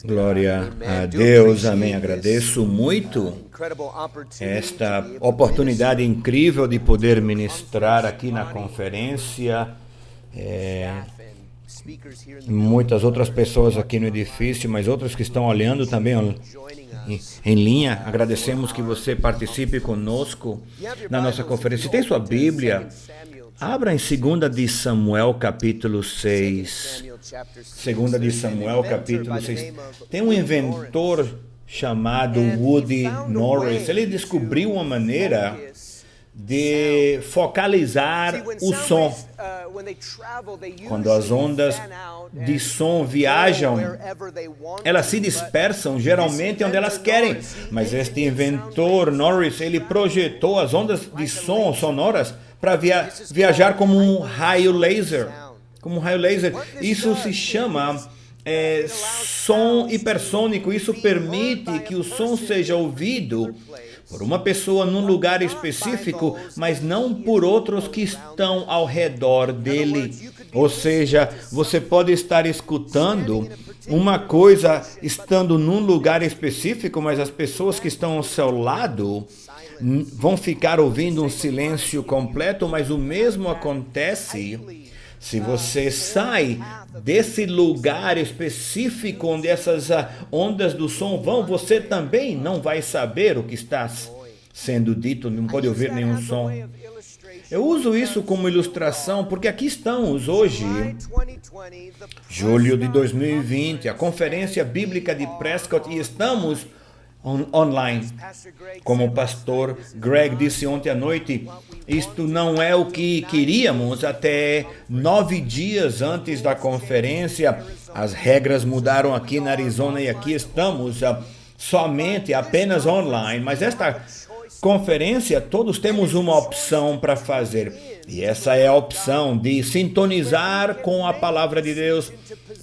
Glória a Deus, amém. Agradeço muito esta oportunidade incrível de poder ministrar aqui na conferência. Muitas outras pessoas aqui no edifício, mas outras que estão olhando também em linha. Agradecemos que você participe conosco na nossa conferência. Se tem sua Bíblia, abra em 2 de Samuel, capítulo 6. 2 de Samuel, capítulo 6. Tem um inventor chamado Woody Norris. Ele descobriu uma maneira de focalizar o som. Quando as ondas de som viajam, elas se dispersam geralmente onde elas querem. Mas este inventor Norris, ele projetou as ondas de som sonoras para viajar como um raio laser. Isso se chama som hipersônico. Isso permite que o som seja ouvido por uma pessoa num lugar específico, mas não por outros que estão ao redor dele. Ou seja, você pode estar escutando uma coisa estando num lugar específico, mas as pessoas que estão ao seu lado vão ficar ouvindo um silêncio completo, mas o mesmo acontece se você sai desse lugar específico onde essas ondas do som vão. Você também não vai saber o que está sendo dito, não pode ouvir nenhum som. Eu uso isso como ilustração porque aqui estamos hoje, julho de 2020, a Conferência Bíblica de Prescott, e estamos online. Como o pastor Greg disse ontem à noite, isto não é o que queríamos. Até 9 dias antes da conferência, as regras mudaram aqui na Arizona e aqui estamos apenas online. Mas esta conferência, todos temos uma opção para fazer. E essa é a opção de sintonizar com a palavra de Deus.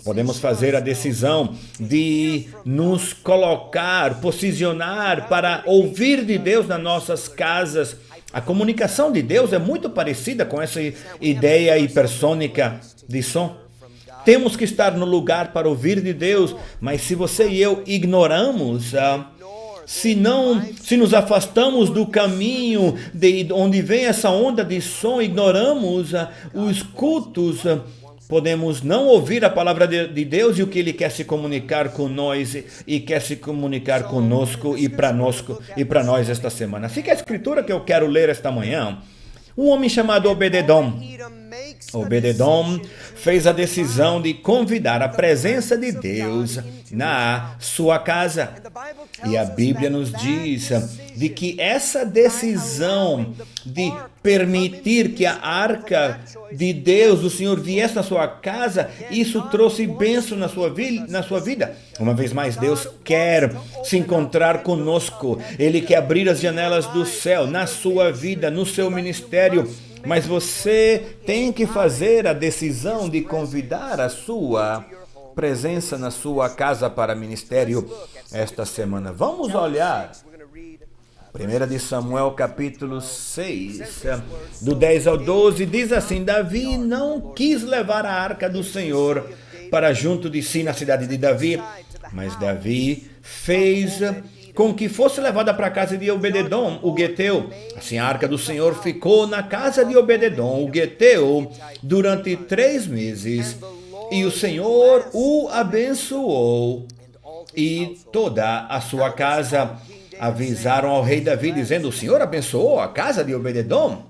Podemos fazer a decisão de nos colocar, posicionar para ouvir de Deus nas nossas casas. A comunicação de Deus é muito parecida com essa ideia hipersônica de som. Temos que estar no lugar para ouvir de Deus, mas se você e eu ignoramos, se nos afastamos do caminho de onde vem essa onda de som, ignoramos os cultos, podemos não ouvir a palavra de Deus e o que Ele quer se comunicar com nós e quer se comunicar conosco e para nós esta semana. Fica a escritura que eu quero ler esta manhã. Um homem chamado Obed-edom fez a decisão de convidar a presença de Deus na sua casa. E a Bíblia nos diz de que essa decisão de permitir que a arca de Deus, do Senhor, viesse na sua casa, isso trouxe bênção na sua vida. Uma vez mais, Deus quer se encontrar conosco. Ele quer abrir as janelas do céu na sua vida, no seu ministério. Mas você tem que fazer a decisão de convidar a sua presença na sua casa para ministério esta semana. Vamos olhar 1 de Samuel, capítulo 6, do 10 ao 12, diz assim: Davi não quis levar a arca do Senhor para junto de si na cidade de Davi, mas Davi fez com que fosse levada para a casa de Obed-edom, o Geteu. Assim a arca do Senhor ficou na casa de Obed-edom, o Geteu, durante 3 meses. E o Senhor o abençoou e toda a sua casa. Avisaram ao rei Davi, dizendo: o Senhor abençoou a casa de Obed-edom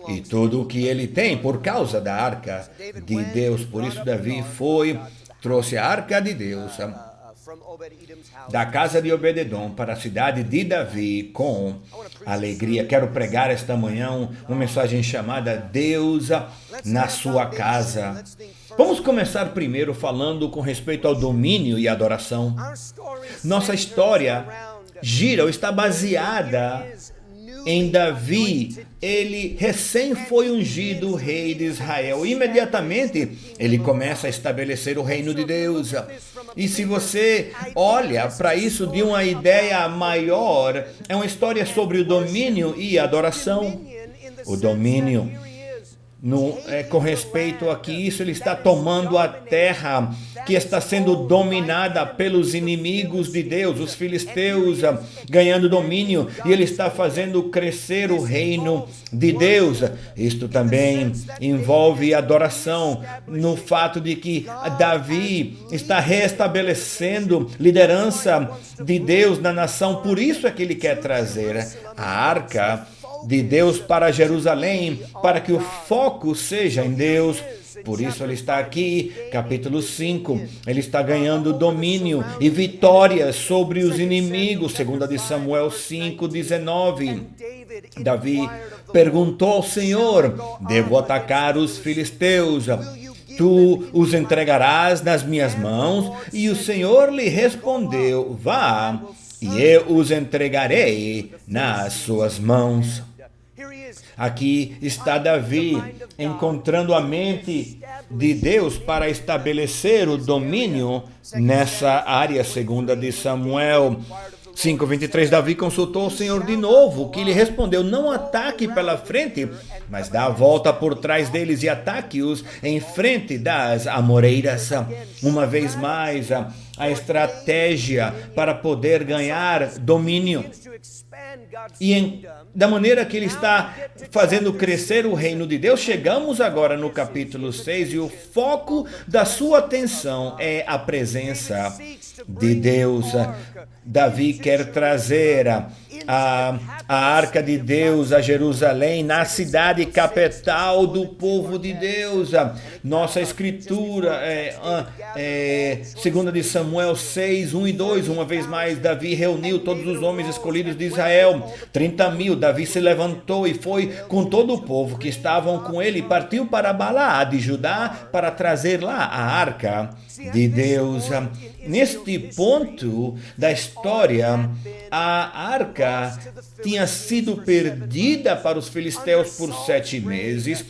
e tudo o que ele tem por causa da arca de Deus. Por isso Davi trouxe a arca de Deus da casa de Obed-edom para a cidade de Davi com alegria. Quero pregar esta manhã uma mensagem chamada Deus na sua casa. Vamos começar primeiro falando com respeito ao domínio e adoração. Nossa história gira ou está baseada em Davi. Ele recém foi ungido rei de Israel. Imediatamente ele começa a estabelecer o reino de Deus. E se você olha para isso de uma ideia maior, é uma história sobre o domínio e a adoração. O domínio com respeito a que isso, ele está tomando a terra que está sendo dominada pelos inimigos de Deus, os filisteus, ganhando domínio, e ele está fazendo crescer o reino de Deus. Isto também envolve adoração, no fato de que Davi está restabelecendo liderança de Deus na nação. Por isso é que ele quer trazer a arca de Deus para Jerusalém, para que o foco seja em Deus. Por isso ele está aqui, capítulo 5, ele está ganhando domínio e vitória sobre os inimigos, 2 de Samuel 5:19. Davi perguntou ao Senhor: devo atacar os filisteus? Tu os entregarás nas minhas mãos? E o Senhor lhe respondeu: vá, e eu os entregarei nas suas mãos. Aqui está Davi encontrando a mente de Deus para estabelecer o domínio nessa área. 2 de Samuel 5:23, Davi consultou o Senhor de novo, que lhe respondeu: não ataque pela frente, mas dá a volta por trás deles e ataque-os em frente das amoreiras. Uma vez mais, a estratégia para poder ganhar domínio. E da maneira que ele está fazendo crescer o reino de Deus, chegamos agora no capítulo 6 e o foco da sua atenção é a presença de Deus. Davi quer trazer a arca de Deus a Jerusalém, na cidade capital do povo de Deus. Nossa escritura é 2 de Samuel 6, 1 e 2. Uma vez mais, Davi reuniu todos os homens escolhidos de Israel, 30.000. Davi se levantou e foi com todo o povo que estavam com ele, e partiu para Balaá de Judá para trazer lá a arca de Deus. Neste ponto da história, a arca tinha sido perdida para os filisteus por 7 meses.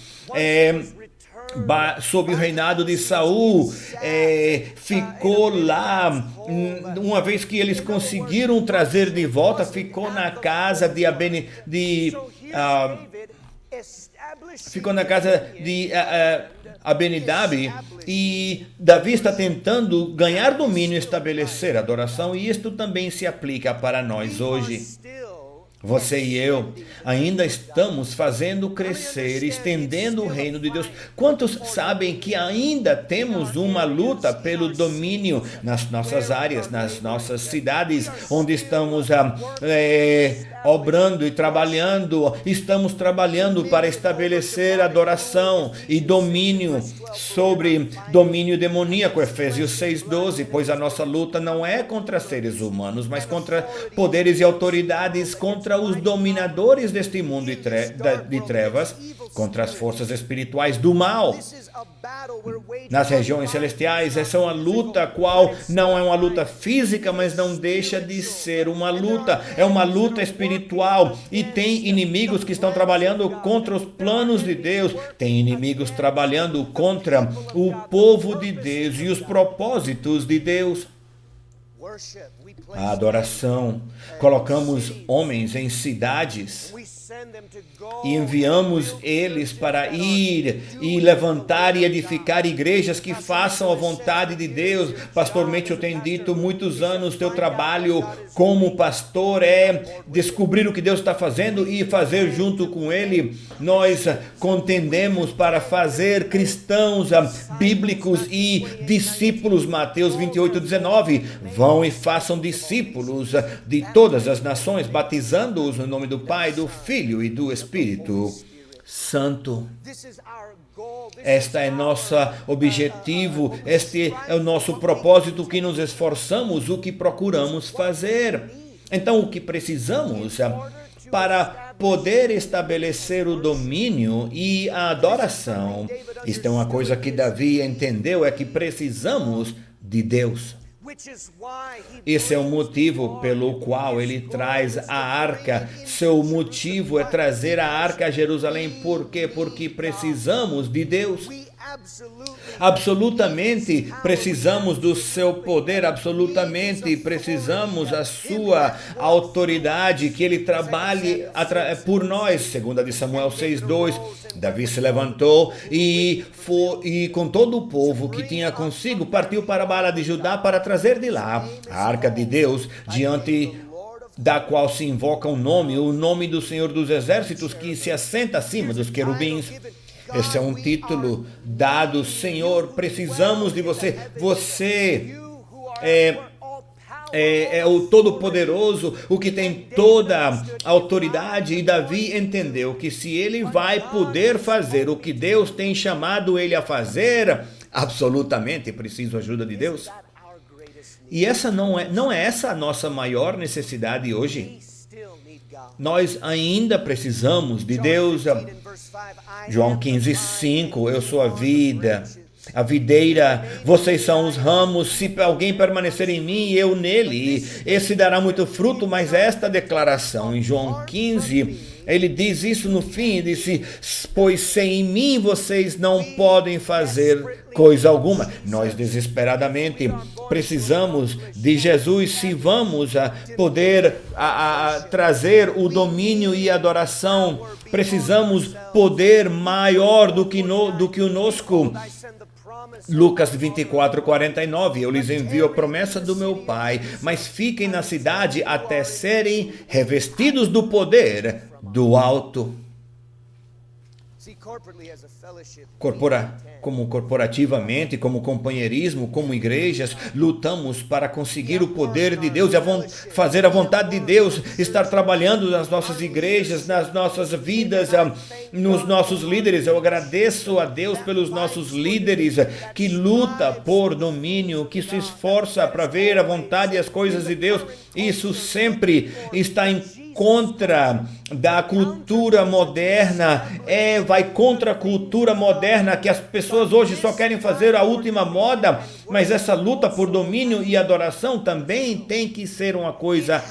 Sob o reinado de Saul, ficou lá, uma vez que eles conseguiram trazer de volta, ficou na casa de Abinadab, e Davi está tentando ganhar domínio e estabelecer adoração, e isto também se aplica para nós hoje. Você e eu ainda estamos fazendo crescer, estendendo o reino de Deus. Quantos sabem que ainda temos uma luta pelo domínio nas nossas áreas, nas nossas cidades, onde estamos obrando e trabalhando? Estamos trabalhando para estabelecer adoração e domínio sobre domínio demoníaco. Efésios 6:12, pois a nossa luta não é contra seres humanos, mas contra poderes e autoridades, contra os dominadores deste mundo de trevas, contra as forças espirituais do mal nas regiões celestiais. Essa é uma luta qual não é uma luta física, mas não deixa de ser uma luta. É uma luta espiritual, e tem inimigos que estão trabalhando contra os planos de Deus, tem inimigos trabalhando contra o povo de Deus e os propósitos de Deus. A adoração, colocamos homens em cidades e enviamos eles para ir e levantar e edificar igrejas que façam a vontade de Deus. Pastor Mitchell tem dito muitos anos, teu trabalho como pastor é descobrir o que Deus está fazendo e fazer junto com ele. Nós contendemos para fazer cristãos bíblicos e discípulos. Mateus 28:19, vão e façam discípulos de todas as nações, batizando-os no nome do Pai, do Filho e do Espírito Santo. Este é nosso objetivo, este é o nosso propósito, que nos esforçamos, o que procuramos fazer. Então, o que precisamos para poder estabelecer o domínio e a adoração, isto é uma coisa que Davi entendeu, é que precisamos de Deus. Esse é o motivo pelo qual ele traz a arca. Seu motivo é trazer a arca a Jerusalém. Por quê? Porque precisamos de Deus. Absolutamente precisamos do seu poder, absolutamente precisamos da sua autoridade, que ele trabalhe por nós. Segunda de Samuel 6:2, Davi se levantou e com todo o povo que tinha consigo, partiu para Baala de Judá para trazer de lá a arca de Deus, diante da qual se invoca o nome do Senhor dos Exércitos, que se assenta acima dos querubins. Esse é um título dado: Senhor, precisamos de você. Você é o Todo-Poderoso, o que tem toda a autoridade. E Davi entendeu que se ele vai poder fazer o que Deus tem chamado ele a fazer, absolutamente precisa da ajuda de Deus. E essa não é essa a nossa maior necessidade hoje? Nós ainda precisamos de Deus. João 15:5, eu sou a vida, a videira, vocês são os ramos. Se alguém permanecer em mim e eu nele, esse dará muito fruto. Mas esta declaração em João 15, ele diz isso no fim, disse: pois sem mim vocês não podem fazer coisa alguma. Nós desesperadamente precisamos de Jesus se vamos poder trazer o domínio e a adoração. Precisamos poder maior do que o nosso. Lucas 24:49, eu lhes envio a promessa do meu Pai, mas fiquem na cidade até serem revestidos do poder do alto. Como corporativamente, como companheirismo, como igrejas, lutamos para conseguir o poder de Deus e fazer a vontade de Deus, estar trabalhando nas nossas igrejas, nas nossas vidas, nos nossos líderes. Eu agradeço a Deus pelos nossos líderes que lutam por domínio, que se esforça para ver a vontade e as coisas de Deus. Isso sempre está em contra da cultura moderna, vai contra a cultura moderna, que as pessoas hoje só querem fazer a última moda. Mas essa luta por domínio e adoração também tem que ser uma coisa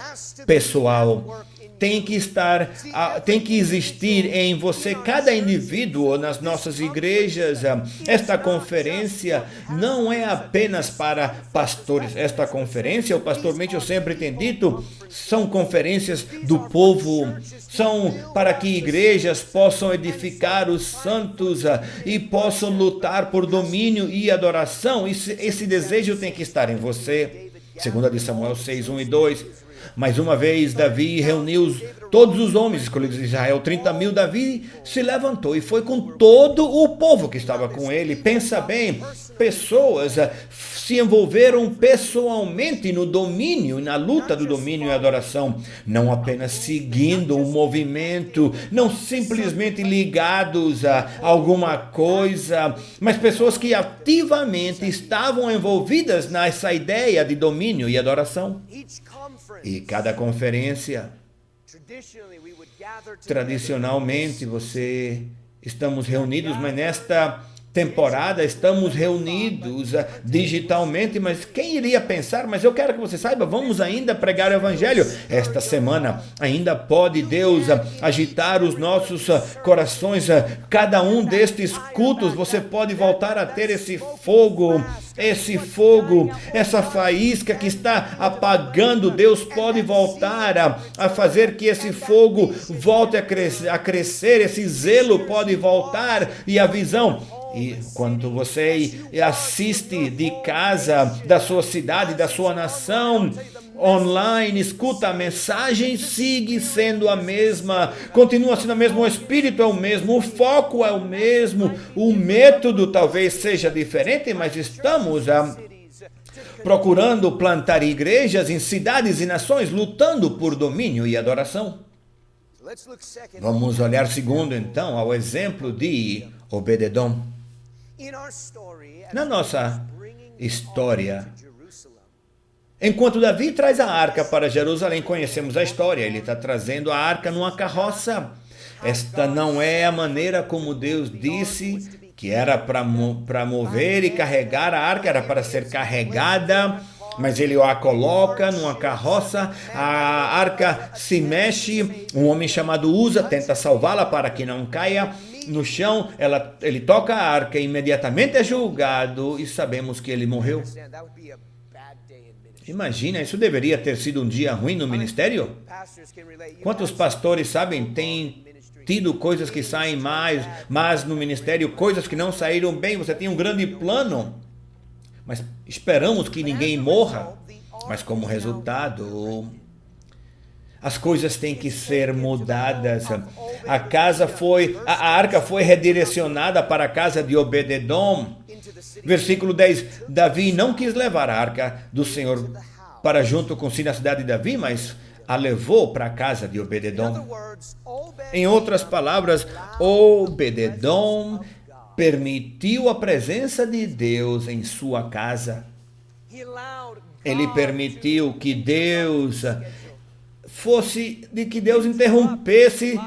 pessoal. Tem que existir em você, cada indivíduo, nas nossas igrejas. Esta conferência não é apenas para pastores. Esta conferência, o pastor Mitchell sempre tem dito, são conferências do povo. São para que igrejas possam edificar os santos e possam lutar por domínio e adoração. Esse desejo tem que estar em você. Segunda de Samuel 6:1 e 2. Mais uma vez, Davi reuniu todos os homens escolhidos de Israel, 30.000. Davi se levantou e foi com todo o povo que estava com ele. Pensa bem, pessoas se envolveram pessoalmente no domínio, na luta do domínio e adoração, não apenas seguindo um movimento, não simplesmente ligados a alguma coisa, mas pessoas que ativamente estavam envolvidas nessa ideia de domínio e adoração. E cada conferência, tradicionalmente, estamos reunidos, mas nesta temporada estamos reunidos digitalmente. Mas quem iria pensar? Mas eu quero que você saiba, vamos ainda pregar o evangelho. Esta semana ainda pode Deus agitar os nossos corações. Cada um destes cultos você pode voltar a ter esse fogo, essa faísca que está apagando. Deus pode voltar a fazer que esse fogo volte a crescer, esse zelo pode voltar, e a visão. E quando você assiste de casa, da sua cidade, da sua nação, online, escuta a mensagem, sigue sendo a mesma, continua sendo a mesma, o espírito é o mesmo, o foco é o mesmo, o método talvez seja diferente, mas estamos procurando plantar igrejas em cidades e nações, lutando por domínio e adoração. Vamos olhar segundo, então, ao exemplo de Obed-edom. Na nossa história, enquanto Davi traz a arca para Jerusalém, conhecemos a história. Ele está trazendo a arca numa carroça. Esta não é a maneira como Deus disse que era para mover e carregar a arca, era para ser carregada. Mas ele a coloca numa carroça, a arca se mexe, um homem chamado Uza tenta salvá-la para que não caia, no chão, ele toca a arca, imediatamente é julgado e sabemos que ele morreu. Imagina, isso deveria ter sido um dia ruim no ministério? Quantos pastores sabem, tem tido coisas que saem mais, mas no ministério coisas que não saíram bem. Você tem um grande plano, mas esperamos que ninguém morra. Mas como resultado, as coisas têm que ser mudadas. A arca foi redirecionada para a casa de Obed-edom. Versículo 10, Davi não quis levar a arca do Senhor para junto com si na cidade de Davi, mas a levou para a casa de Obed-edom. Em outras palavras, Obed-edom permitiu a presença de Deus em sua casa. Ele permitiu que Deus que Deus interrompesse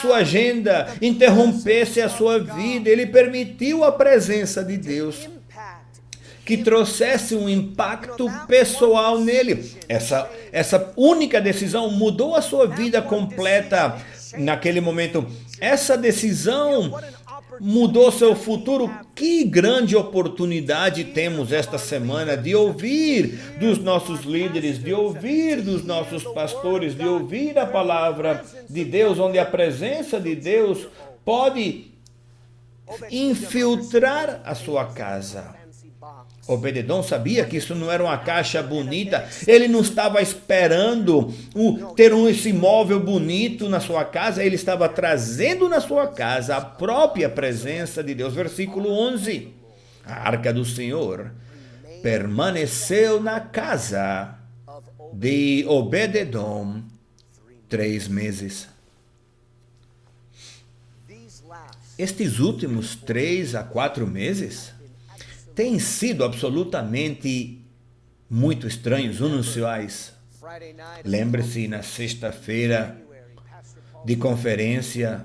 sua agenda, interrompesse a sua vida. Ele permitiu a presença de Deus que trouxesse um impacto pessoal nele. Essa única decisão mudou a sua vida completa naquele momento. Essa decisão mudou seu futuro. Que grande oportunidade temos esta semana de ouvir dos nossos líderes, de ouvir dos nossos pastores, de ouvir a palavra de Deus, onde a presença de Deus pode infiltrar a sua casa. Obed-edom sabia que isso não era uma caixa bonita. Ele não estava esperando ter esse imóvel bonito na sua casa. Ele estava trazendo na sua casa a própria presença de Deus. Versículo 11. A arca do Senhor permaneceu na casa de Obed-edom 3 meses. Estes últimos 3 a 4 meses têm sido absolutamente muito estranhos, inusuais. Lembre-se, na sexta-feira de conferência,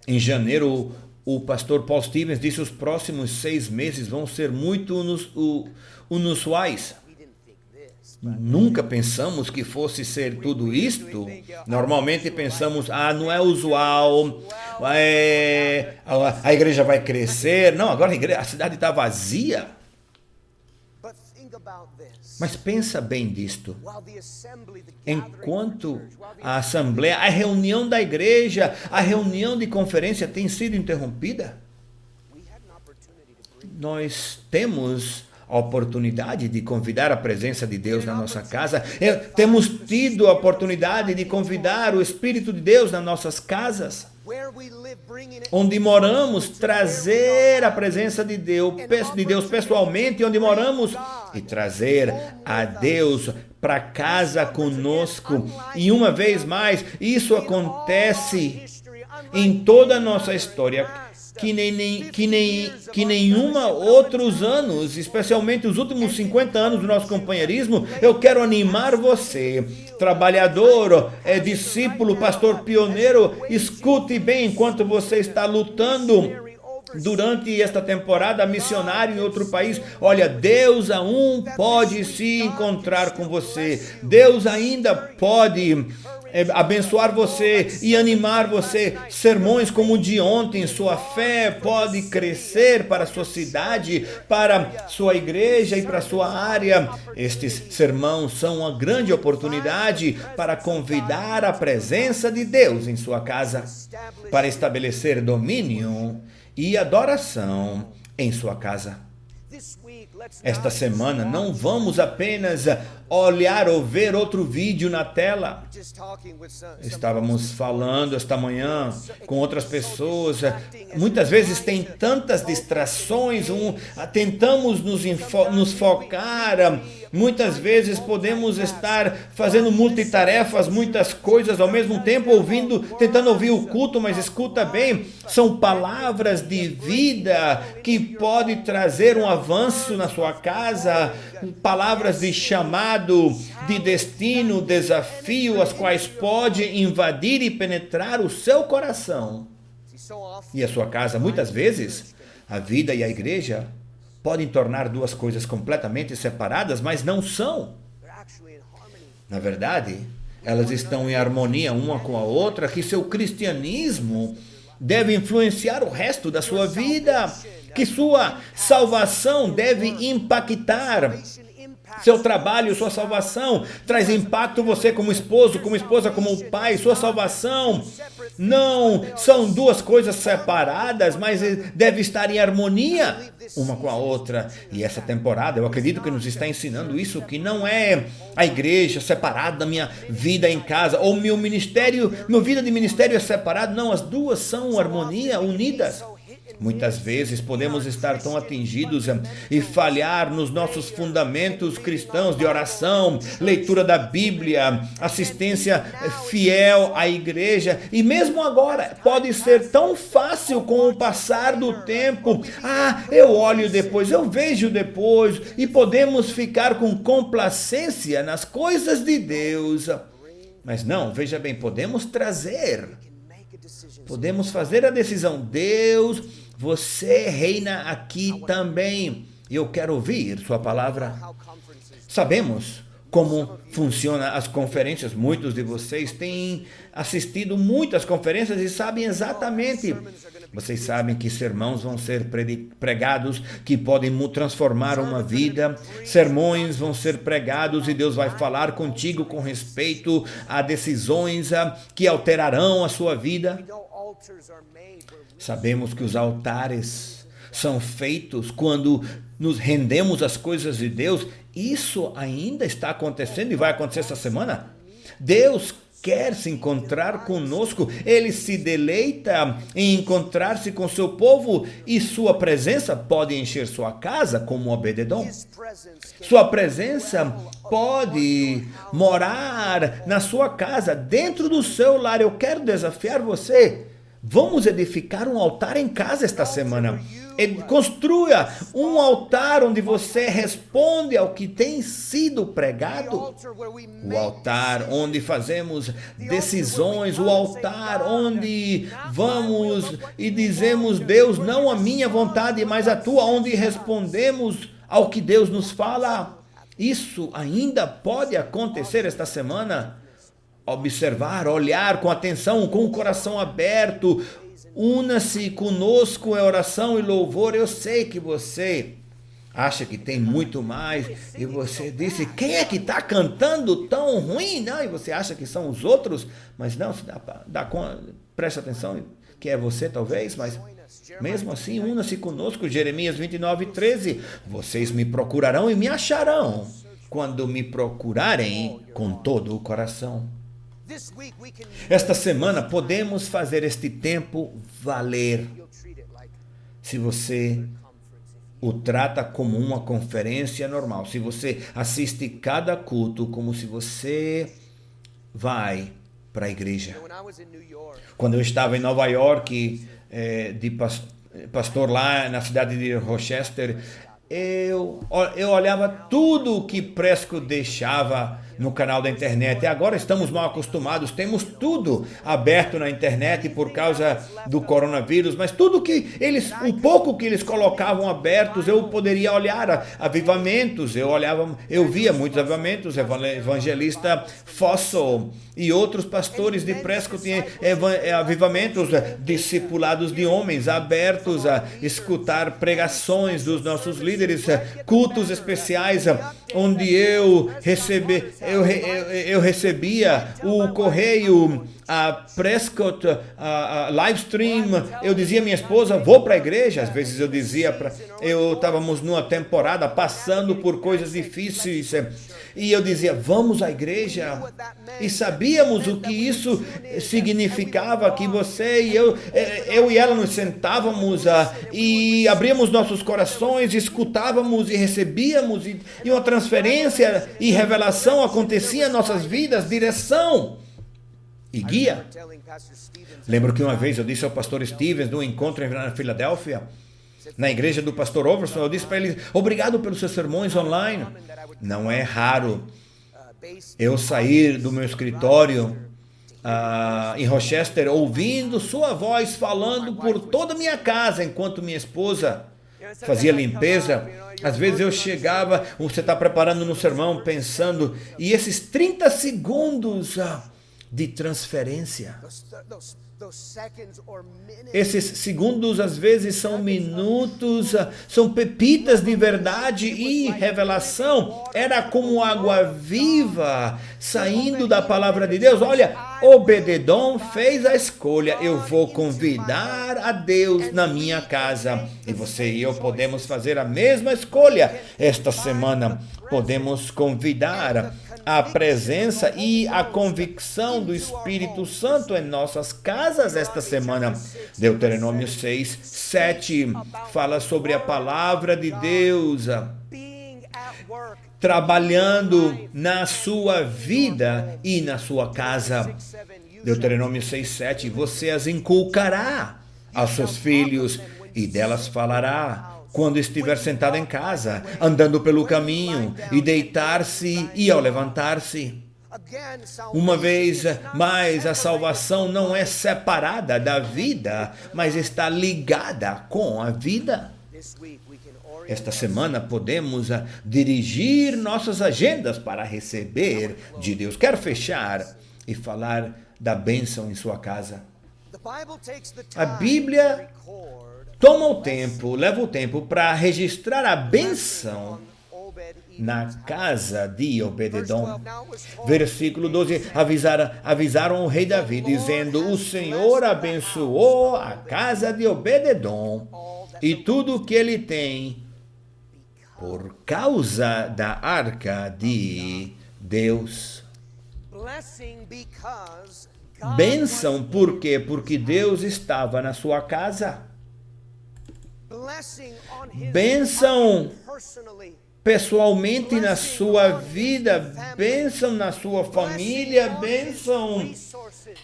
em janeiro, o pastor Paul Stevens disse que os próximos 6 meses vão ser muito inusuais. Nunca pensamos que fosse ser tudo isto. Normalmente pensamos, não é usual, a igreja vai crescer. Não, agora a cidade está vazia. Mas pensa bem disto. Enquanto a assembleia, a reunião da igreja, a reunião de conferência tem sido interrompida, nós temos a oportunidade de convidar a presença de Deus na nossa casa. Temos tido a oportunidade de convidar o Espírito de Deus nas nossas casas. Onde moramos, trazer a presença de Deus pessoalmente, onde moramos, e trazer a Deus para casa conosco. E uma vez mais, isso acontece em toda a nossa história, que nenhuma outros anos, especialmente os últimos 50 anos do nosso companheirismo. Eu quero animar você, trabalhador, discípulo, pastor pioneiro, escute bem enquanto você está lutando durante esta temporada missionária em outro país. Olha, Deus ainda pode se encontrar com você. Deus ainda pode abençoar você e animar você. Sermões como o de ontem, sua fé pode crescer para a sua cidade, para sua igreja e para a sua área. Estes sermões são uma grande oportunidade para convidar a presença de Deus em sua casa, para estabelecer domínio e adoração em sua casa. Esta semana não vamos apenas olhar ou ver outro vídeo na tela. Estávamos falando esta manhã com outras pessoas. Muitas vezes tem tantas distrações, tentamos nos focar. Muitas vezes podemos estar fazendo multitarefas, muitas coisas ao mesmo tempo, tentando ouvir o culto, mas escuta bem, são palavras de vida que podem trazer um avanço na sua casa, palavras de chamado, de destino, desafio, as quais podem invadir e penetrar o seu coração e a sua casa. Muitas vezes, a vida e a igreja podem tornar duas coisas completamente separadas, mas não são. Na verdade, elas estão em harmonia uma com a outra, que seu cristianismo deve influenciar o resto da sua vida, que sua salvação deve impactar seu trabalho, sua salvação traz impacto você como esposo, como esposa, como pai. Sua salvação não são duas coisas separadas, mas deve estar em harmonia uma com a outra. E essa temporada, eu acredito que nos está ensinando isso, que não é a igreja separada da minha vida em casa, ou meu ministério, minha vida de ministério é separado. Não, as duas são harmonia, unidas. Muitas vezes podemos estar tão atingidos e falhar nos nossos fundamentos cristãos de oração, leitura da Bíblia, assistência fiel à igreja. E mesmo agora, pode ser tão fácil com o passar do tempo. Eu olho depois, eu vejo depois. E podemos ficar com complacência nas coisas de Deus. Mas não, veja bem, podemos fazer a decisão. Deus, você reina aqui também. Eu quero ouvir sua palavra. Sabemos como funcionam as conferências. Muitos de vocês têm assistido muitas conferências e sabem exatamente. Vocês sabem que sermões vão ser pregados que podem transformar uma vida. Sermões vão ser pregados e Deus vai falar contigo com respeito a decisões que alterarão a sua vida. Sabemos que os altares são feitos quando nos rendemos às coisas de Deus. Isso ainda está acontecendo e vai acontecer essa semana. Deus quer se encontrar conosco. Ele se deleita em encontrar-se com seu povo e sua presença pode encher sua casa como Obed-edom. Sua presença pode morar na sua casa, dentro do seu lar. Eu quero desafiar você. Vamos edificar um altar em casa esta semana. Construa um altar onde você responde ao que tem sido pregado. O altar onde fazemos decisões. O altar onde vamos e dizemos: Deus, não a minha vontade, mas a tua. Onde respondemos ao que Deus nos fala. Isso ainda pode acontecer esta semana. Observar, olhar com atenção, com o coração aberto. Una-se conosco em oração e louvor. Eu sei que você acha que tem muito mais. E você disse: quem é que está cantando tão ruim? Não, e você acha que são os outros. Mas não, presta atenção, que é você talvez, mas mesmo assim, una-se conosco. Jeremias 29:13. Vocês me procurarão e me acharão quando me procurarem com todo o coração. Esta semana podemos fazer este tempo valer. Se você o trata como uma conferência normal, se você assiste cada culto como se você vai para a igreja. Quando eu estava em Nova York, de pastor lá na cidade de Rochester, eu olhava tudo o que Prescott deixava no canal da internet. E agora estamos mal acostumados, temos tudo aberto na internet por causa do coronavírus, mas tudo que o pouco que eles colocavam abertos, eu poderia olhar avivamentos, eu via muitos avivamentos, evangelista Fossil e outros pastores de Prescott tinham avivamentos, discipulados de homens abertos a escutar pregações dos nossos líderes, cultos especiais, onde eu recebia o correio, a Prescott, a live stream. Eu dizia à minha esposa: vou para a igreja. Às vezes eu dizia, estávamos numa temporada passando por coisas difíceis, e eu dizia: vamos à igreja. E sabíamos o que isso significava, que você e eu e ela nos sentávamos e abríamos nossos corações, escutávamos e recebíamos, e uma transferência e revelação acontecia em nossas vidas, direção e guia. Lembro que uma vez eu disse ao pastor Stevens, num encontro na Filadélfia, na igreja do pastor Overson, eu disse para ele: obrigado pelos seus sermões online. Não é raro eu sair do meu escritório em Rochester ouvindo sua voz falando por toda a minha casa, enquanto minha esposa fazia limpeza. Às vezes eu chegava, você está preparando no sermão, pensando, e esses 30 segundos de transferência, Esses segundos, às vezes, são minutos, são pepitas de verdade e revelação. Era como água viva saindo da palavra de Deus. Olha, Obed-edom fez a escolha. Eu vou convidar a Deus na minha casa. E você e eu podemos fazer a mesma escolha. Esta semana podemos convidar a presença e a convicção do Espírito Santo em nossas casas esta semana. Deuteronômio 6, 7 fala sobre a palavra de Deus trabalhando na sua vida e na sua casa. Deuteronômio 6, 7, você as inculcará aos seus filhos e delas falará quando estiver sentado em casa, andando pelo caminho, e deitar-se e ao levantar-se. Uma vez mais, a salvação não é separada da vida, mas está ligada com a vida. Esta semana podemos dirigir nossas agendas para receber de Deus. Quero fechar e falar da bênção em sua casa. A Bíblia leva o tempo para registrar a bênção na casa de Obed-edom. Versículo 12, avisaram o rei Davi, dizendo, o Senhor abençoou a casa de Obed-edom e tudo o que ele tem por causa da arca de Deus. Bênção, por quê? Porque Deus estava na sua casa. Bênção pessoalmente na sua vida, bênção na sua família, bênção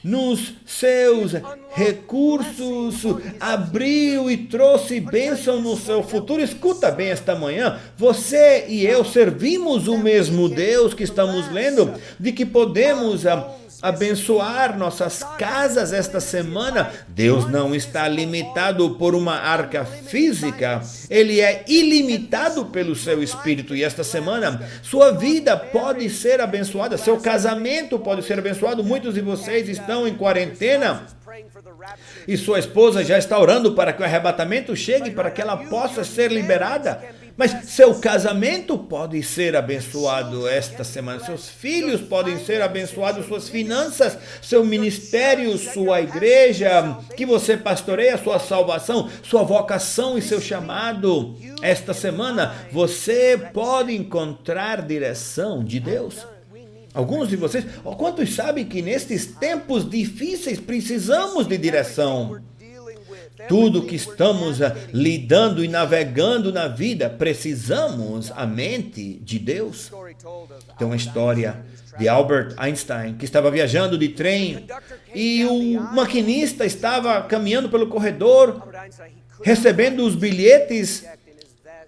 nos seus recursos, abriu e trouxe bênção no seu futuro. Escuta bem esta manhã, você e eu servimos o mesmo Deus que estamos lendo, de que podemos abençoar nossas casas esta semana. Deus não está limitado por uma arca física, Ele é ilimitado pelo seu Espírito, e esta semana sua vida pode ser abençoada, seu casamento pode ser abençoado. Muitos de vocês estão em quarentena e sua esposa já está orando para que o arrebatamento chegue, para que ela possa ser liberada. Mas seu casamento pode ser abençoado esta semana, seus filhos podem ser abençoados, suas finanças, seu ministério, sua igreja, que você pastoreia, sua salvação, sua vocação e seu chamado. Esta semana você pode encontrar direção de Deus. Alguns de vocês, quantos sabem que nestes tempos difíceis precisamos de direção? Tudo que estamos lidando e navegando na vida, precisamos a mente de Deus. Tem uma história de Albert Einstein, que estava viajando de trem e o maquinista estava caminhando pelo corredor, recebendo os bilhetes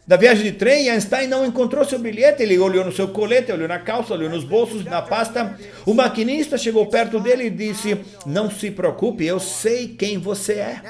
da viagem de trem, e Einstein não encontrou seu bilhete. Ele olhou no seu colete, olhou na calça, olhou nos bolsos, na pasta. O maquinista chegou perto dele e disse, não se preocupe, eu sei quem você é.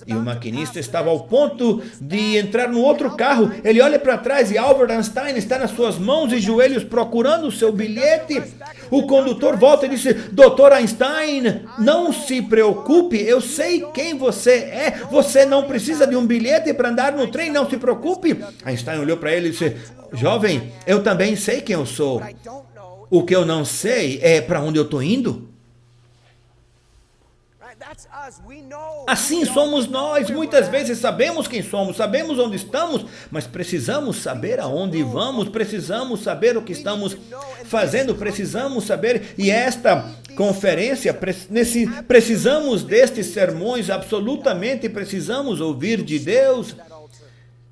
E o maquinista estava ao ponto de entrar no outro carro. Ele olha para trás e Albert Einstein está nas suas mãos e joelhos procurando o seu bilhete. O condutor volta e disse, Dr. Einstein, não se preocupe, eu sei quem você é. Você não precisa de um bilhete para andar no trem, não se preocupe. Einstein olhou para ele e disse, jovem, eu também sei quem eu sou. O que eu não sei é para onde eu estou indo. Assim somos nós. Muitas vezes sabemos quem somos, sabemos onde estamos, mas precisamos saber aonde vamos, precisamos saber o que estamos fazendo, precisamos saber. E esta conferência, precisamos destes sermões, absolutamente precisamos ouvir de Deus.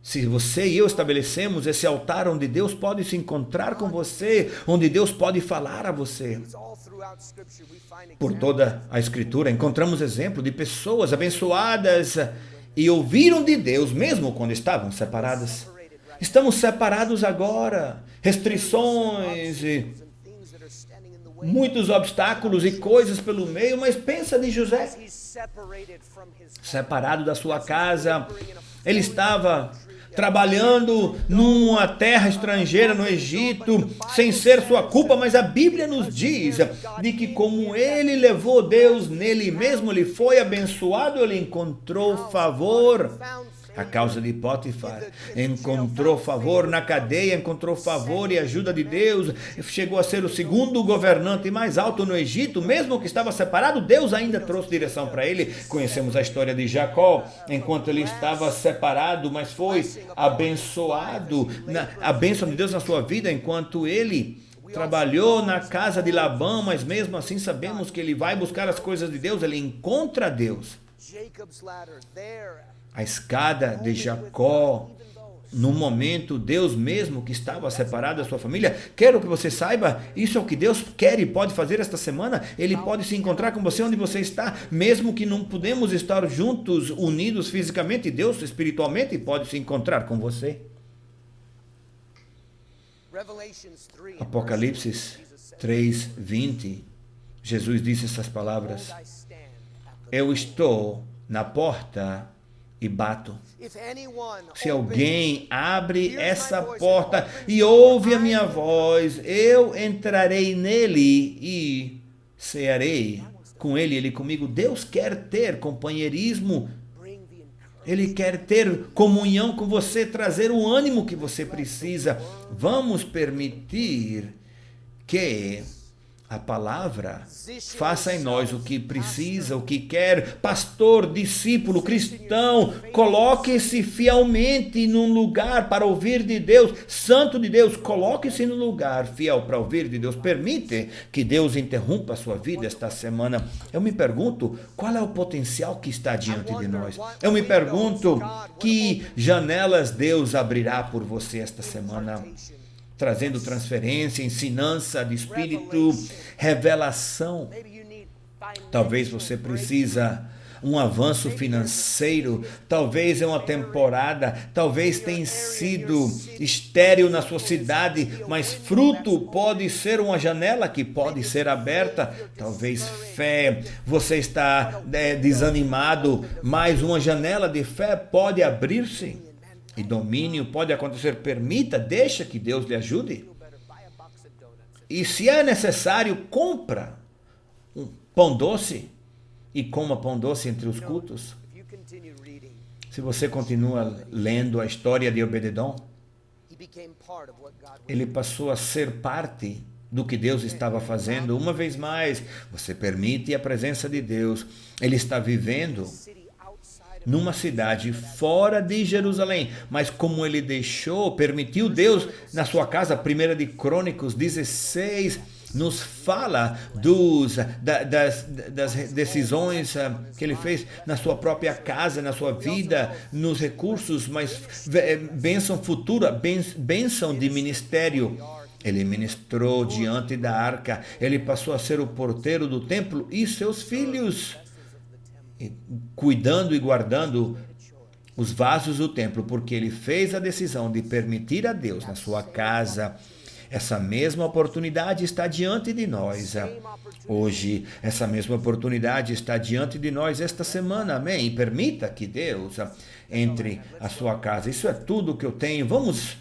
Se você e eu estabelecemos esse altar onde Deus pode se encontrar com você, onde Deus pode falar a você. Por toda a Escritura encontramos exemplo de pessoas abençoadas e ouviram de Deus mesmo quando estavam separadas. Estamos separados agora, restrições e muitos obstáculos e coisas pelo meio, mas pensa de José, separado da sua casa, ele estava trabalhando numa terra estrangeira no Egito, sem ser sua culpa, mas a Bíblia nos diz de que como ele levou Deus nele mesmo, ele foi abençoado, ele encontrou favor. A causa de Potifar encontrou favor na cadeia, encontrou favor e ajuda de Deus, chegou a ser o segundo governante mais alto no Egito, mesmo que estava separado, Deus ainda trouxe direção para ele. Conhecemos a história de Jacó, enquanto ele estava separado, mas foi abençoado, a bênção de Deus na sua vida, enquanto ele trabalhou na casa de Labão, mas mesmo assim sabemos que ele vai buscar as coisas de Deus, ele encontra Deus. A escada de Jacó, no momento, Deus mesmo que estava separado da sua família. Quero que você saiba, isso é o que Deus quer e pode fazer esta semana. Ele pode se encontrar com você onde você está, mesmo que não podemos estar juntos, unidos fisicamente, Deus espiritualmente pode se encontrar com você. Apocalipse 3:20, Jesus disse essas palavras: eu estou na porta e bato. Se alguém abre essa porta e ouve a minha voz, eu entrarei nele e cearei com ele, ele comigo. Deus quer ter companheirismo, ele quer ter comunhão com você, trazer o ânimo que você precisa. Vamos permitir que a palavra faça em nós o que precisa, o que quer. Pastor, discípulo, cristão, coloque-se fielmente num lugar para ouvir de Deus. Santo de Deus, coloque-se num lugar fiel para ouvir de Deus. Permite que Deus interrompa a sua vida esta semana. Eu me pergunto, qual é o potencial que está diante de nós? Eu me pergunto, que janelas Deus abrirá por você esta semana? Trazendo transferência, ensinança de espírito, revelação. Talvez você precisa um avanço financeiro, talvez é uma temporada, talvez tenha sido estéril na sua cidade, mas fruto pode ser uma janela que pode ser aberta. Talvez fé, você está desanimado, mas uma janela de fé pode abrir-se. E domínio pode acontecer. Permita, deixa que Deus lhe ajude. E se é necessário, compra um pão doce e coma pão doce entre os cultos. Se você continua lendo a história de Obed-edom, ele passou a ser parte do que Deus estava fazendo. Uma vez mais, você permite a presença de Deus. Ele está vivendo numa cidade fora de Jerusalém, mas como ele permitiu Deus na sua casa. 1 de Crônicos 16 nos fala das decisões que ele fez na sua própria casa, na sua vida, nos recursos, mas bênção futura, bênção de ministério. Ele ministrou diante da arca, ele passou a ser o porteiro do templo e seus filhos, cuidando e guardando os vasos do templo, porque ele fez a decisão de permitir a Deus na sua casa. Essa mesma oportunidade está diante de nós hoje. Essa mesma oportunidade está diante de nós esta semana. Amém? Permita que Deus entre a sua casa. Isso é tudo que eu tenho. Vamos